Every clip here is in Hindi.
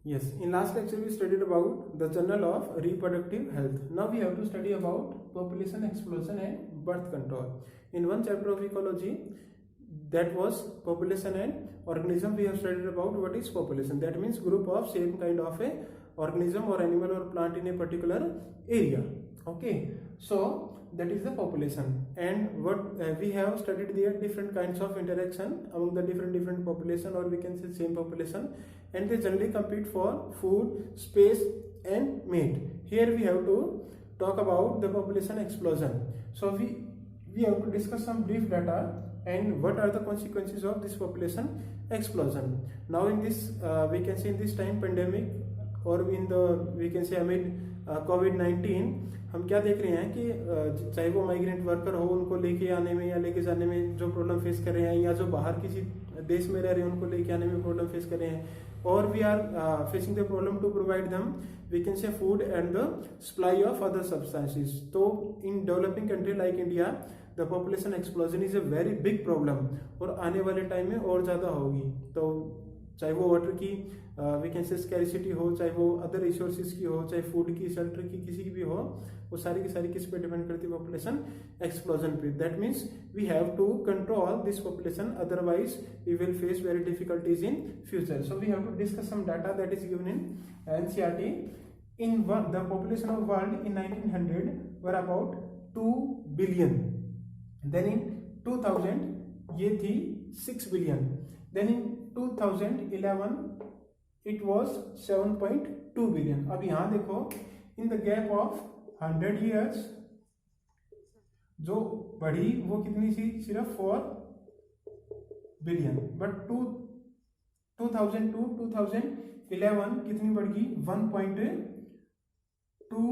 Yes, in last lecture we studied about the journal of reproductive health. Now we have to study about population explosion and birth control. In one chapter of ecology, that was population and organism, we have studied about what is population. That means group of same kind of a organism or animal or plant in a particular area. Okay, so that is the population, and what we have studied there different kinds of interaction among the different population, or we can say same population, and they generally compete for food, space and mate. Here we have to talk about the population explosion. So we have to discuss some brief data and what are the consequences of this population explosion. Now in this we can say in this time pandemic, or in the we can say amid COVID-19, हम क्या देख रहे हैं कि चाहे वो माइग्रेंट वर्कर हो, उनको लेके आने में या लेके जाने में जो प्रॉब्लम फेस कर रहे हैं, या जो बाहर किसी देश में रह रहे हैं उनको लेके आने में प्रॉब्लम फेस कर रहे हैं, और we are facing the problem to provide them we can say food and the supply of other substances. तो in developing country like India the population explosion is a very big problem, और आने वाले टाइम में और ज़्यादा होगी. तो चाहे वो वाटर की वी कैन से स्कैरिसिटी हो, चाहे वो अदर रिसोर्सेज की हो, चाहे फूड की, शेल्टर की, किसी की भी हो, वो सारी की सारी किस पे डिपेंड करती है? पॉपुलेशन एक्सप्लोजन पे. That means we have to control this population, otherwise we will face very difficulties in future. So we have to discuss some data that is given in NCERT. In the population of world in 1900 were about 2 billion. Then in 2000 ये थी 6 billion. Then in 2011 it was 7.2 billion. अब यहां देखो, in the gap of 100 years जो बढ़ी वो कितनी थी? सिर्फ 4 बिलियन. बट 2002 2011 कितनी बढ़ गई? 1.2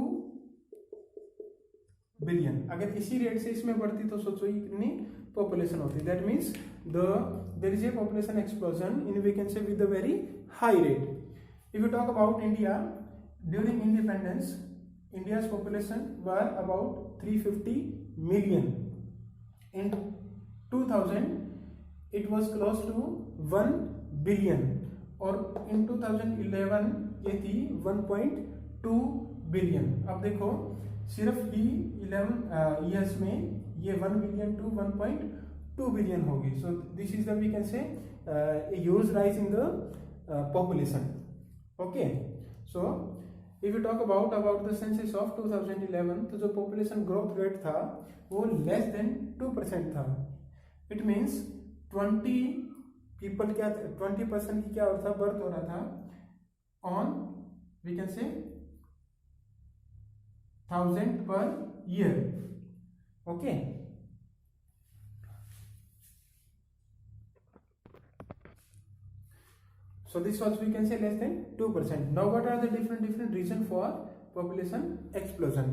बिलियन. अगर इसी रेट से इसमें बढ़ती तो सोचो ये कितनी पॉपुलेशन होती. That means there is a population explosion in we can say with a very high rate. If you talk about India, during independence India's population were about 350 million. In 2000 it was close to 1 billion, और in 2011 ये थी 1.2 बिलियन. अब देखो सिर्फ ही 11 years में ये 1 बिलियन टू 1.2 बिलियन होगी. So this is the we can say huge rise in the population. Okay, so if you talk about the census of 2011, तो जो पॉपुलेशन ग्रोथ रेट था वो लेस देन 2% था. इट मीन्स 20% की क्या हो रहा था? बर्थ हो रहा था ऑन वी कैन से 1000 per year. Okay, so this was we can say less than 2%. Now what are the different reason for population explosion?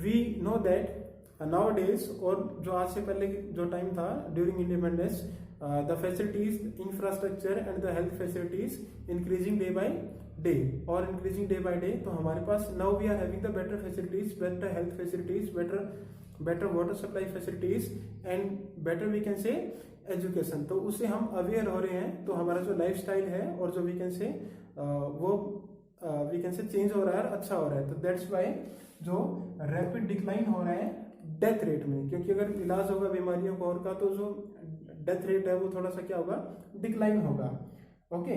We know that nowadays, और जो आज से पहले जो टाइम था during independence, the facilities, infrastructure and the health facilities increasing day by day और इंक्रीजिंग डे बाय डे. तो हमारे पास now we are having the better facilities, better health facilities, better water supply facilities and better we can say education. तो उससे हम अवेयर हो रहे हैं. तो हमारा जो लाइफस्टाइल है और जो वी कैन से वो वी कैन से चेंज हो रहा है और अच्छा हो रहा है. तो दैट्स वाई जो रैपिड डिक्लाइन हो रहा है डेथ रेट में, क्योंकि अगर इलाज होगा बीमारियों को और का, तो जो डेथ रेट है वो थोड़ा सा क्या होगा? डिक्लाइन होगा. Okay,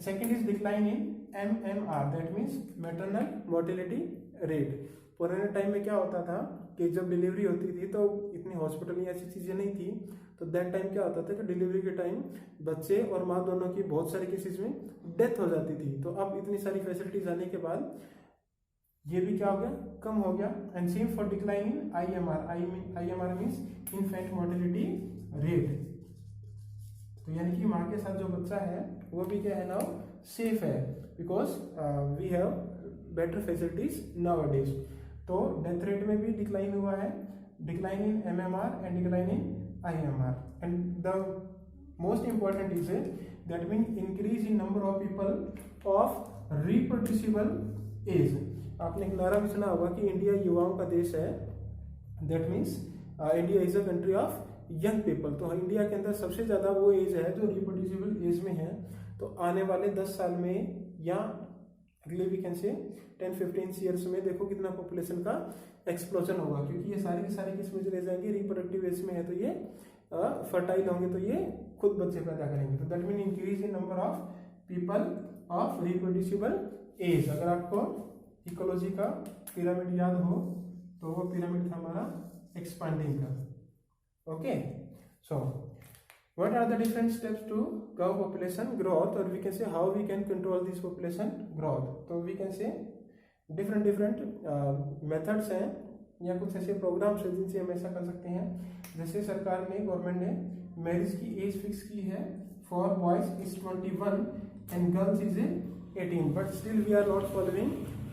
second is decline in MMR, that means maternal mortality rate. पुराने टाइम में क्या होता था कि जब डिलीवरी होती थी तो इतनी हॉस्पिटल या ऐसी चीज़ें नहीं थी. तो दैट टाइम क्या होता था कि डिलीवरी के टाइम बच्चे और माँ दोनों की बहुत सारे केसेस में डेथ हो जाती थी. तो अब इतनी सारी फैसिलिटीज आने के बाद ये भी क्या हो गया? कम हो गया. And same for decline in IMR means infant mortality rate. तो यानी कि माँ के साथ जो बच्चा है वो भी क्या है? नाउ सेफ है, because we have better facilities nowadays. तो डेथ रेट में भी डिक्लाइन हुआ है, decline in MMR and decline in IMR. And the most important is that mean increase in number of people of reproducible age. आपने एक नारा भी सुना होगा कि इंडिया युवाओं का देश है. That means India is a country of young people. तो इंडिया के अंदर सबसे ज्यादा वो एज है जो रिप्रोड्यूसिबल एज में है. तो आने वाले 10 साल में या अगले वी कैन से 10-15 ईयर्स में देखो कितना पॉपुलेशन का एक्सप्लोजन होगा, क्योंकि ये सारे के सारे किस में चले जाएंगे, रिप्रोडक्टिव एज में है तो ये फर्टाइल होंगे, तो ये खुद बच्चे पैदा करेंगे। तो that mean increase in number of people of reproducible age. अगर आपको इकोलॉजी का पिरामिड याद हो तो वो पिरामिड था हमारा एक्सपांडिंग का। Okay, so what are the different steps to cow population growth, or we can say how we can control this population growth? तो we can say different methods हैं या कुछ ऐसे प्रोग्राम्स हैं जिनसे हम ऐसा कर सकते हैं। जैसे सरकार ने, गवर्नमेंट ने मैरिज की एज फिक्स की है, for boys is 21 and girls is 18, but still we are not following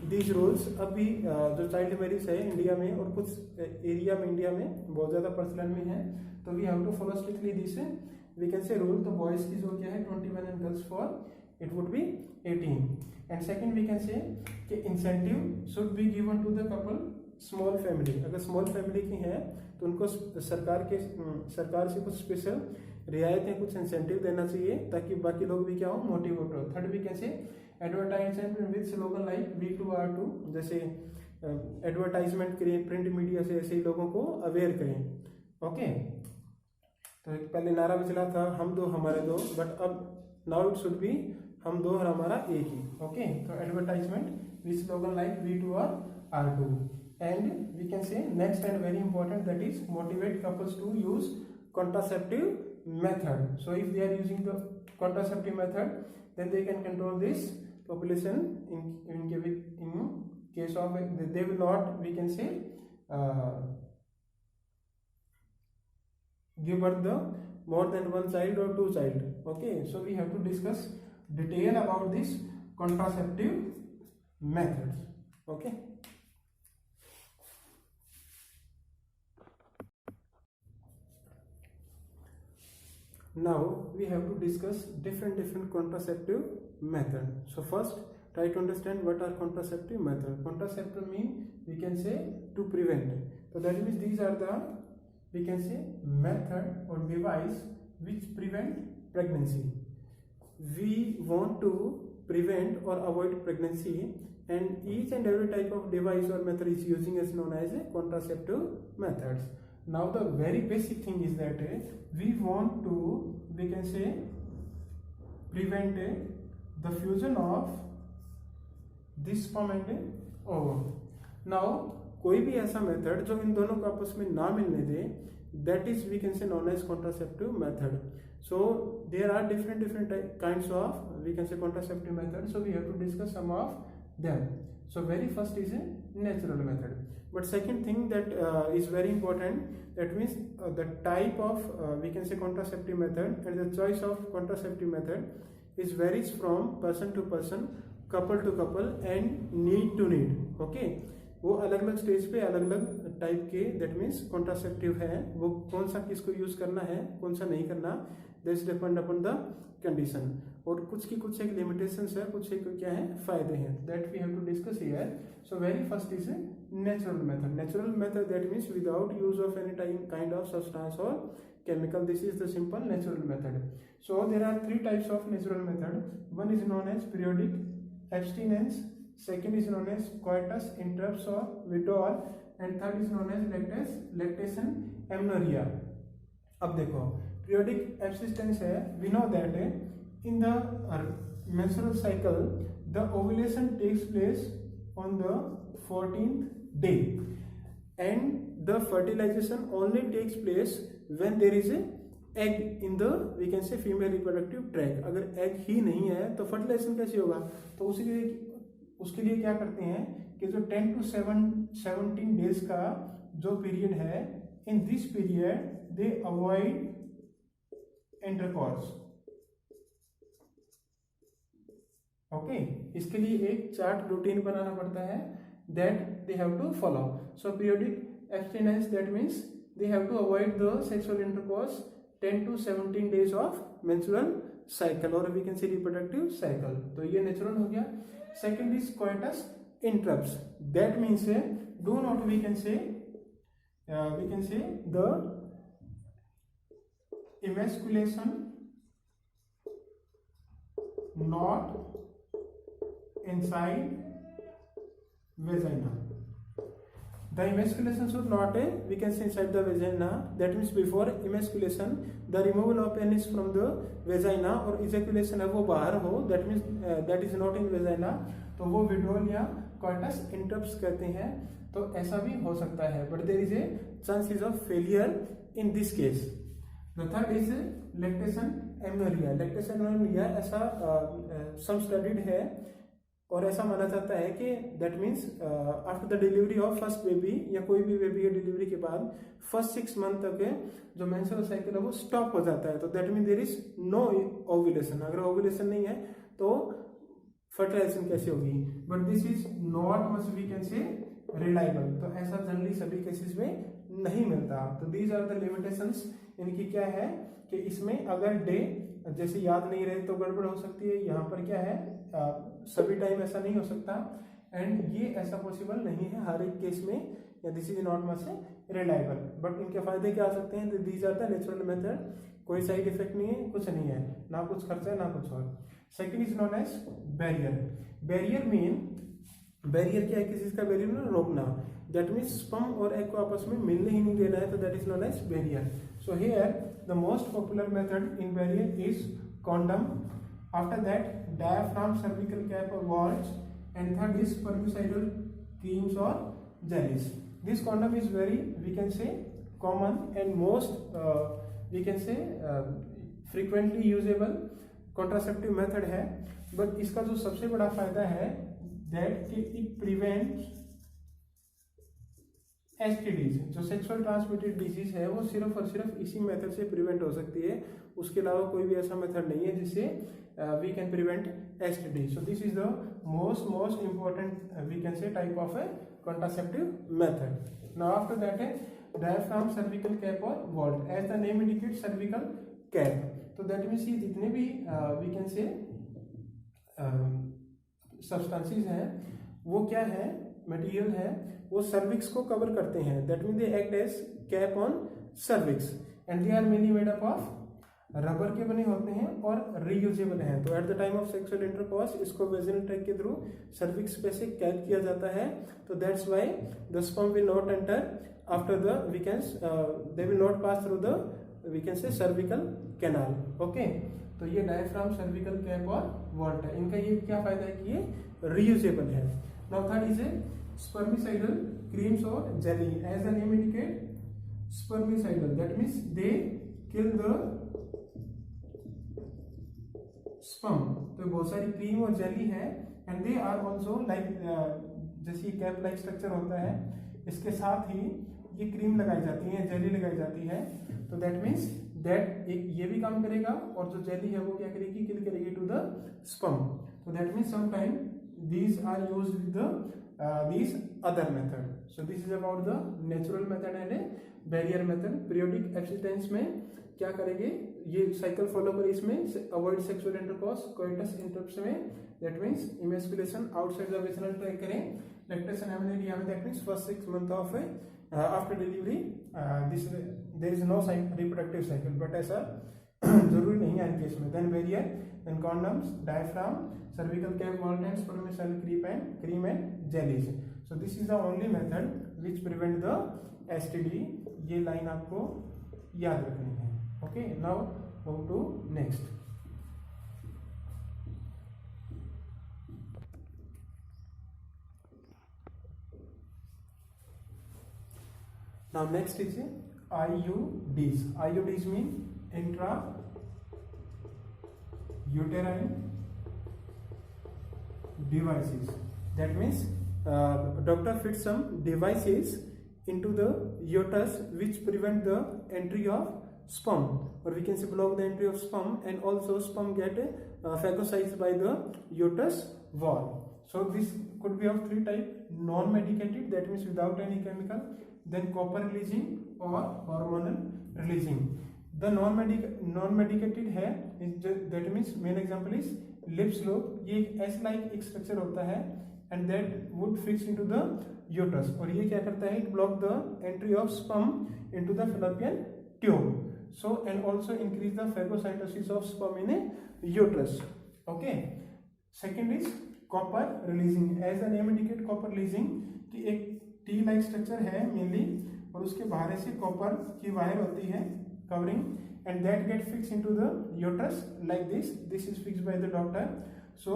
these rules. अभी जो चाइल्ड मैरिज है इंडिया में और कुछ एरिया में इंडिया में बहुत ज़्यादा प्रचलन में है, तो we have to follow strictly this we can say rule. तो बॉयज़ की जो क्या है 21 and girls for it would be 18। And second we can say कि incentive should be given to the couple small family. अगर स्मॉल फैमिली की है तो उनको सरकार से कुछ स्पेशल रियायतें, कुछ इंसेंटिव देना चाहिए ताकि बाकी लोग भी क्या हो, मोटिवेट हो। Third we can say advertisement with slogan like V2R2, जैसे एडवर्टाइजमेंट करें प्रिंट मीडिया से, ऐसे ही लोगों को अवेयर करें। ओके, तो पहले नारा भी चला था हम दो हमारे दो, बट अब नाउ इट शुड बी हम दो और हमारा एक ही। ओके, तो advertisement with slogan like V2R2। And we can say next and very important, that is motivate couples to use contraceptive method. So if they are using the contraceptive method, then they can control this population in case of they will not, we can say, give birth the more than one child or two child. Okay, so we have to discuss detail about this contraceptive methods. Okay. Now we have to discuss different contraceptive method. So first try to understand what are contraceptive method. Contraceptive mean we can say to prevent. So that means these are the, we can say, method or device which prevent pregnancy. We want to prevent or avoid pregnancy, and each and every type of device or method is using is known as a contraceptive methods. Now the very basic thing is that we want to, we can say, prevent the fusion of this sperm and ovum. Now कोई भी ऐसा मेथड जो इन दोनों को आपस में ना मिलने दे, that is we can say known as contraceptive method. So there are different kinds of, we can say, contraceptive methods. So we have to discuss some of them. So very first is a natural method. But second thing that is very important, that means the type of we can say contraceptive method and the choice of contraceptive method is varies from person to person, couple to couple and need to need. Okay, वो अलग अलग स्टेज पे अलग अलग टाइप के दैट मीन्स कॉन्ट्रासेप्टिव है, वो कौन सा किसको यूज करना है कौन सा नहीं करना, that's depend upon the condition. और कुछ की कुछ एक लिमिटेशंस है, कुछ एक क्या है फायदे हैं, that we have to discuss here. So very first is natural method. Natural method that means without use of any kind of substance और chemical, this is the simple natural method. So there are three types of natural method. One is known as periodic abstinence, second is known as coitus interruptus or withdrawal, and third is known as lactation amenorrhea. अब देखो periodic abstinence है, we know that in the menstrual cycle the ovulation takes place on the 14th day and the fertilization only takes place when there is a egg in the, we can say, female reproductive tract. अगर egg ही नहीं है तो fertilization कैसे होगा? तो उसके लिए क्या करते हैं कि जो 10 to 17 days का जो पीरियड है, in this period they avoid intercourse. Okay, इसके लिए एक चार्ट रूटीन बनाना पड़ता है that they have to follow. So periodic abstinence, that means they have to avoid the sexual intercourse 10 to 17 days of menstrual cycle, or we can say reproductive cycle. तो ये natural हो गया. Second is coitus interruptus. That means do not, we can say the emasculation not inside vagina. The emasculation should not, we can say, inside the vagina. That means before emasculation, the removal of penis from the vagina और ejaculation है वो बाहर हो. That means that is not in vagina. तो वो withdrawal या coitus interrupts कहते हैं. तो ऐसा भी हो सकता है. But there is a chances of failure in this case. The third is lactation amenorrhea. Lactation amenorrhea ऐसा some studied है और ऐसा माना जाता है कि that means after the delivery of first baby या कोई भी बेबी के डिलीवरी के बाद फर्स्ट 6 मंथ तक जो मेंस्ट्रुअल साइकिल है वो स्टॉप हो जाता है. तो that mean there is no ovulation. अगर ओव्यूलेशन नहीं है तो फर्टिलाइजेशन कैसे होगी. But this is not much we can say reliable. तो ऐसा जनरली सभी केसेस में नहीं मिलता. तो दीज आर द लिमिटेशंस. इनकी क्या है कि इसमें अगर डे जैसे याद नहीं रहे तो गड़बड़ हो सकती है. यहाँ पर क्या है सभी टाइम ऐसा नहीं हो सकता एंड ये ऐसा पॉसिबल नहीं है हर एक केस में. या this is not much reliable. But इनके फायदे क्या आ सकते हैं. These are the natural method. कोई साइड इफेक्ट नहीं है, कुछ नहीं है, ना कुछ खर्चा है ना कुछ और. Second is known as barrier. Barrier mean barrier क्या है, किसी चीज का बैरियर ना रोकना. दैट मीन्स स्पर्म और एग को आपस में मिलने ही नहीं देना है. तो that is known as barrier. So here the most popular method in barrier is condom. After that, diaphragm, cervical cap or vaults, and third is spermicidal creams or jellies. This condom is very, we can say, common and most we can say frequently usable contraceptive method है. but इसका जो सबसे बड़ा फायदा है that कि it prevents STDs. जो सेक्सुअल ट्रांसमिटेड डिजीज है वो सिर्फ और सिर्फ इसी मेथड से प्रिवेंट हो सकती है. उसके अलावा कोई भी ऐसा मेथड नहीं है जिससे we can prevent STD. So this is the most important we can say type of a contraceptive method. Now after that है डायफ्राम, सर्विकल कैप और vault. As the name indicate cervical cap. तो दैट मीन्स ये जितने भी वी कैन से सब्सटेंसेस हैं वो क्या है, मटेरियल है, वो सर्विक्स को कवर करते हैं. That mean they act as cap on cervix and they are mainly made up of rubber के बने होते हैं और रीयूजेबल हैं. तो at the time of sexual intercourse इसको वेजिनल ट्रैक्ट के थ्रू सर्विक्स पे से कैप किया जाता है. तो that's why the sperm will not enter after the we can they will not pass through the we can say cervical canal. Okay. तो ये डायफ्राम, सर्विकल कैप और वॉल्ट है. इनका ये क्या फायदा है कि ये रीयूजेबल है. Now third is a spermicidal creams or jelly. As the name indicate, spermicidal, that means they kill the sperm. तो बहुत सारी क्रीम और जेली है and they are also like जैसे कैप लाइक स्ट्रक्चर होता है इसके साथ ही ये क्रीम लगाई जाती है, जेली लगाई जाती है. तो दैट मीन्स दैट ये भी काम करेगा और जो जेली है वो क्या करेगी, किल करेगी टू द स्पर्म. तो that means sometime these are used with the these other method. So this is about the natural method and a barrier method. periodic abstinence में क्या करेंगे, ये साइकिल फॉलो करें. इसमें avoid sexual intercourse, coitus interrupts में that means emasculation outside the vaginal tract करें. लैक्टेशन एमेनोरिया में that means first 6 month of after delivery this there is no reproductive cycle. But ऐसा जरूरी नहीं है इन केस में. Then barrier, then condoms, diaphragm, cervical cap, wall and spermicidal cream and jellies. So this is the only method which prevent the STD. ये लाइन आपको याद रखनी है. Okay, now move to next. Now next is IUDs. IUDs mean intra uterine devices. That means doctor fits some devices into the uterus which prevent the entry of sperm, or we can say block the entry of sperm, and also sperm get phagocytized by the uterus wall. So this could be of 3 types: non-medicated, that means without any chemical, then copper releasing or hormonal releasing. The non-medicated है, that means main example is Lippes loop. ये एस लाइक एक स्ट्रक्चर होता है and that would fix into the uterus. और ये क्या करता है, it block the entry of sperm into the fallopian tube. So and also increase the phagocytosis of sperm in a uterus. Okay. Second is copper releasing. As the name indicate copper releasing कि एक टी लाइक स्ट्रक्चर है मेनली, और उसके बाहर से कॉपर की वायर होती है covering, and that get fix into the uterus like this is fix by the doctor. So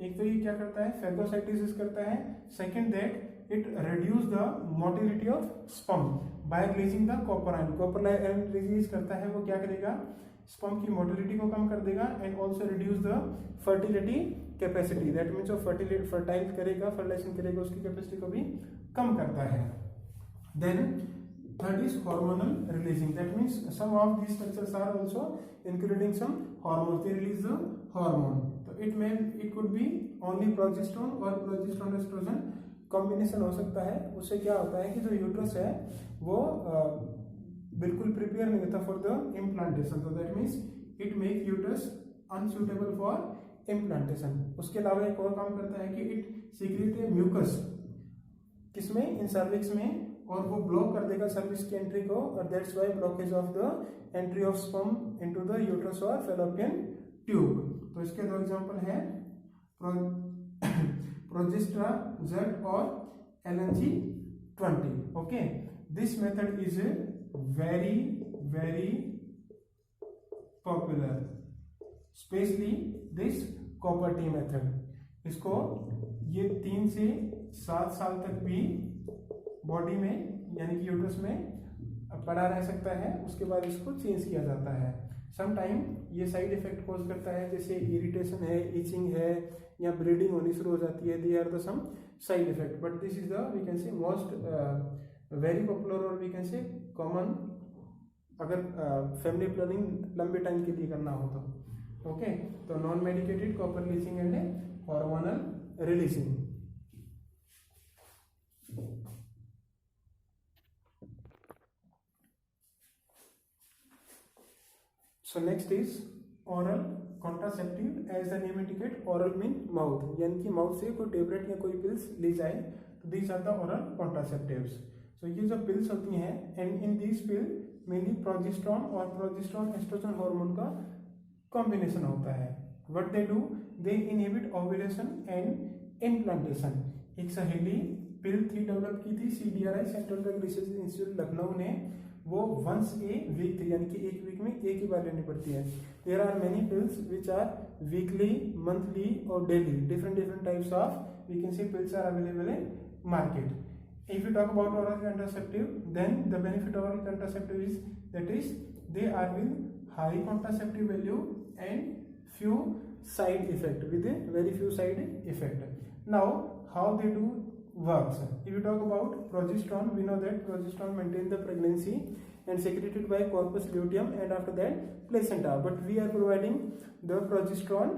एक तो ये क्या करता है, फैगोसाइटोसिस करता है। Second that it reduce the motility of sperm by releasing the copper ion. Copper ion release करता है, वो क्या करेगा, स्पर्म की मोटिलिटी को कम कर देगा, and also reduce the fertility capacity, that means fertile करेगा, फर्टिलाइजेशन करेगा, उसकी कैपेसिटी को भी कम करता है। Then third is hormonal releasing, that means some of these structures are also including some hormones, they release the hormone. So it could be only progesterone or progesterone estrogen combination हो सकता है। उससे क्या होता है कि जो यूट्रस है वो बिल्कुल प्रिपेयर नहीं होता फॉर द इम्प्लांटेशन, तो that means it make uterus unsuitable for implantation. उसके अलावा एक और काम करता है कि इट सीक्रेट म्यूकस, किसमें, इन सर्विक्स में, और वो ब्लॉक कर देगा सर्विस की एंट्री को, और that's why blockage of the entry of sperm into the uterus और फैलोपियन ट्यूब। तो इसके दो एग्जांपल हैं, प्रोजेस्टेरोन और LNG-20। Okay, this method is very very popular, specially this copper T method. इसको ये 3 से 7 साल तक भी बॉडी में यानी कि यूट्रस में पड़ा रह सकता है, उसके बाद इसको चेंज किया जाता है। सम टाइम ये साइड इफेक्ट कॉज करता है, जैसे इरिटेशन है, इचिंग है, या ब्लीडिंग होनी शुरू हो जाती है, they are the some side effect, but this is the we can say most very popular और वी कैन से कॉमन, अगर फैमिली प्लानिंग लंबे टाइम के लिए करना हो तो। ओके, तो non medicated copper releasing and hormonal releasing. So next is oral contraceptive, as the name indicate, oral mean mouth, यानी कि माउथ से कोई टेबलेट या कोई पिल्स ली जाए, तो these are the oral contraceptives. So ये जो पिल्स होती हैं, and in these pill mainly progesterone और प्रोजेस्टेरोन एस्ट्रोजन हार्मोन का कॉम्बिनेशन होता है। What they do, they inhibit ovulation and implantation. एक सहेली पिल 3 डेवलप की थी CDRI, central drug research institute Lucknow ने, वो वंस ए वीक थी, यानी कि एक वीक में एक ही बार लेनी पड़ती है। There are many pills which are weekly, monthly और daily, different types of we can say pills are available in market. If you talk about oral contraceptive, then the benefit of oral contraceptive is that is they are with high contraceptive value and few side effect, with a very few side effect. Now how they do works. If you talk about progesterone, we know that progesterone maintains the pregnancy and secreted by corpus luteum and after that placenta, but we are providing the progesterone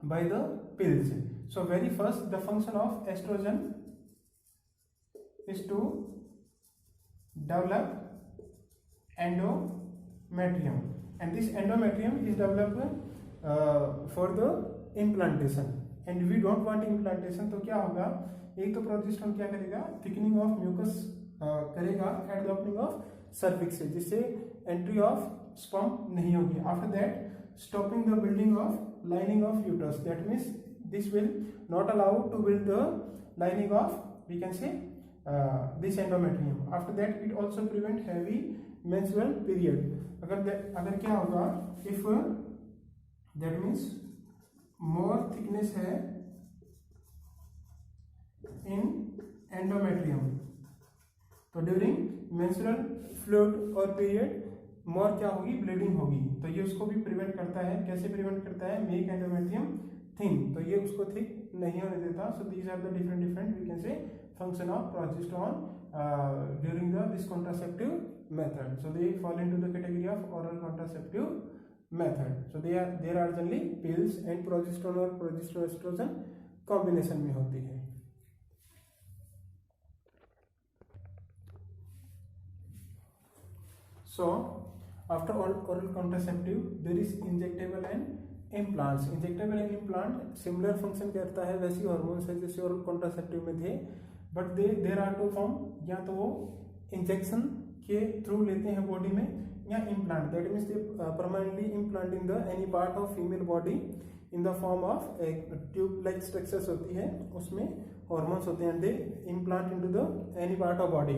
by the pills. So very first, the function of estrogen is to develop endometrium, and this endometrium is developed for the implantation, and we don't want implantation. तो क्या होगा, एक तो प्रोजेस्टेरोन क्या करेगा, थिकनिंग ऑफ म्यूकस करेगा at the opening of cervix से, जिससे एंट्री ऑफ स्पर्म नहीं होगी। After that stopping the building of lining of uterus, that means this will not allow to build the lining of we can say this endometrium. After that it also prevent heavy menstrual period. अगर क्या होगा, if that means more thickness है इन एंडोमेट्रियम, तो ड्यूरिंग मेंस्ट्रुअल फ्लूइड और पीरियड मोर क्या होगी, ब्लीडिंग होगी, तो ये उसको भी प्रिवेंट करता है। कैसे प्रिवेंट करता है, मेक एंडोमेट्रियम थिन, तो ये उसको थिक नहीं होने देता। So these are the different we can say function of progesterone during the this contraceptive method. So they fall into the category of oral contraceptive method. So there are generally pills and progesterone और प्रोजेस्टेरोन एस्ट्रोजन कॉम्बिनेशन में होती है। So after oral contraceptive there is injectable and implants. Injectable and implant similar function करता है, वैसी हार्मोन्स है जैसे oral contraceptive में थे, but there are two form, या तो वो इंजेक्शन के थ्रू लेते हैं बॉडी में, या implant, that means they permanently implant in the any part of female body in the form of एक ट्यूब लाइक स्ट्रक्चर्स होती है, उसमें हॉर्मोन्स होते हैं, they implant into the any part of body.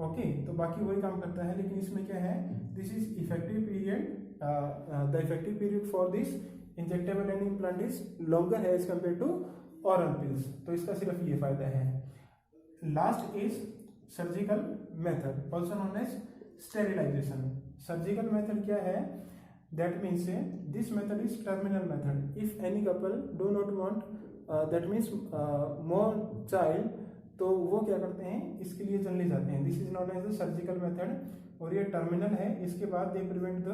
Okay, तो बाकी वही काम करता है, लेकिन इसमें क्या है, this is effective period, the effective period for this injectable and implant is longer है as compare to oral pills, तो इसका सिर्फ ये फायदा है। Last is surgical method also known as sterilization. Surgical method क्या है, that means this method is terminal method. If any couple do not want that means more child, तो वो क्या करते हैं, इसके लिए चलने जाते हैं, this is known as the surgical method, और ये टर्मिनल है, इसके बाद they prevent the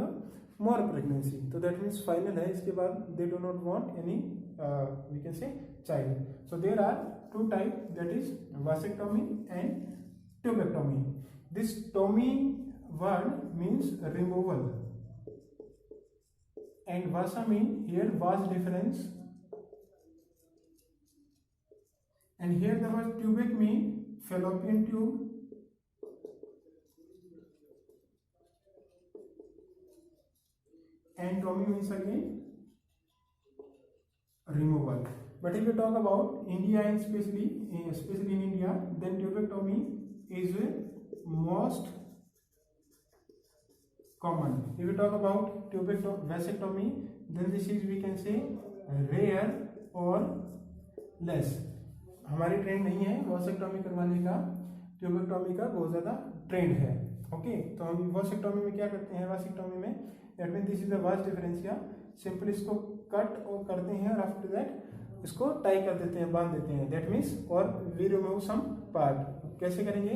more pregnancy, तो दैट मीन्स फाइनल है, इसके बाद they do not want any we can say child. So there are two type, that is vasectomy and tubectomy. This tomy word means removal and vasa mean here vas difference, and here the word tubic mean fallopian tube, and tomy means again removal. But if you talk about India and especially in India, then tubectomy is most common. If you talk about vasectomy, then this is we can say rare or less. हमारी ट्रेंड नहीं है वासेक्टोमी करवाने का, ट्यूबेक्टोमी का बहुत ज़्यादा ट्रेंड है। ओके, तो हम वासेक्टोमी में क्या करते हैं, वासेक्टोमी में that mean this is the वास डिफरेंशिया, सिंपली इसको कट और करते हैं और आफ्टर दैट इसको टाई कर देते हैं, बांध देते हैं, दैट मीन्स, और वी रिमूव सम पार्ट। कैसे करेंगे,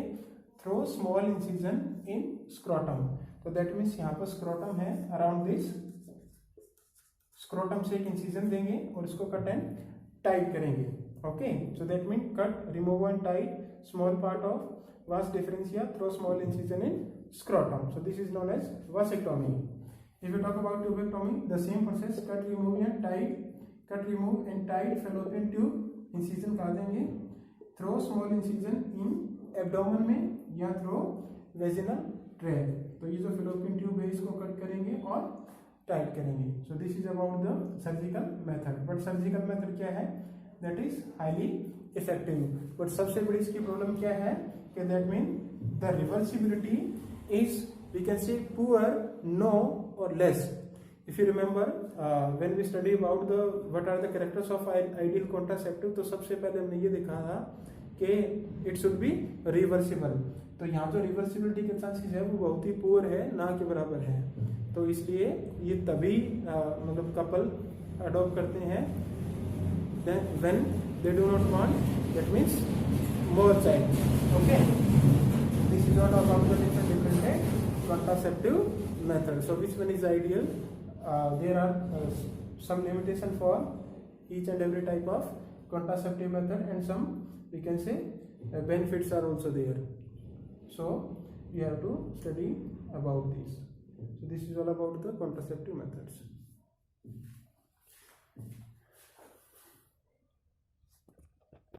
throw small incision in scrotum, तो दैट मीन्स यहाँ पर स्क्रोटम है, अराउंड दिस स्क्रोटम से एक इंसिजन देंगे और इसको कट एंड टाइट करेंगे। Okay, so that mean cut, remove and tight small part of vas differentia through small incision in scrotum, so this is known as vasectomy. If you talk about tubectomy, the same process, cut remove and tight, cut remove and tight fallopian tube, incision कर देंगे, through small incision in abdomen में या थ्रो वेजिनल ट्रैक, तो ये जो फैलोपियन ट्यूब है इसको कट करेंगे और टाइट करेंगे। So this is about the surgical method. But surgical method क्या है, that is highly effective, but सबसे बड़ी इसकी प्रॉब्लम क्या है कि that mean the reversibility is we can say poor, no और less. If you remember when we study about the what are the characters of ideal contraceptive, तो सबसे पहले हमने ये देखा था कि इट शुड बी रिवर्सिबल, तो यहाँ जो रिवर्सिबिलिटी के चांसेस है वो बहुत ही पुअर है, ना के बराबर है, तो इसलिए ये तभी मतलब कपल अडॉप्ट करते हैं when they do not want, that means more child. Okay, this is all about the different contraceptive method. So which one is ideal? There are some limitation for each and every type of contraceptive method, and some we can say benefits are also there. So we have to study about this. So this is all about the contraceptive methods.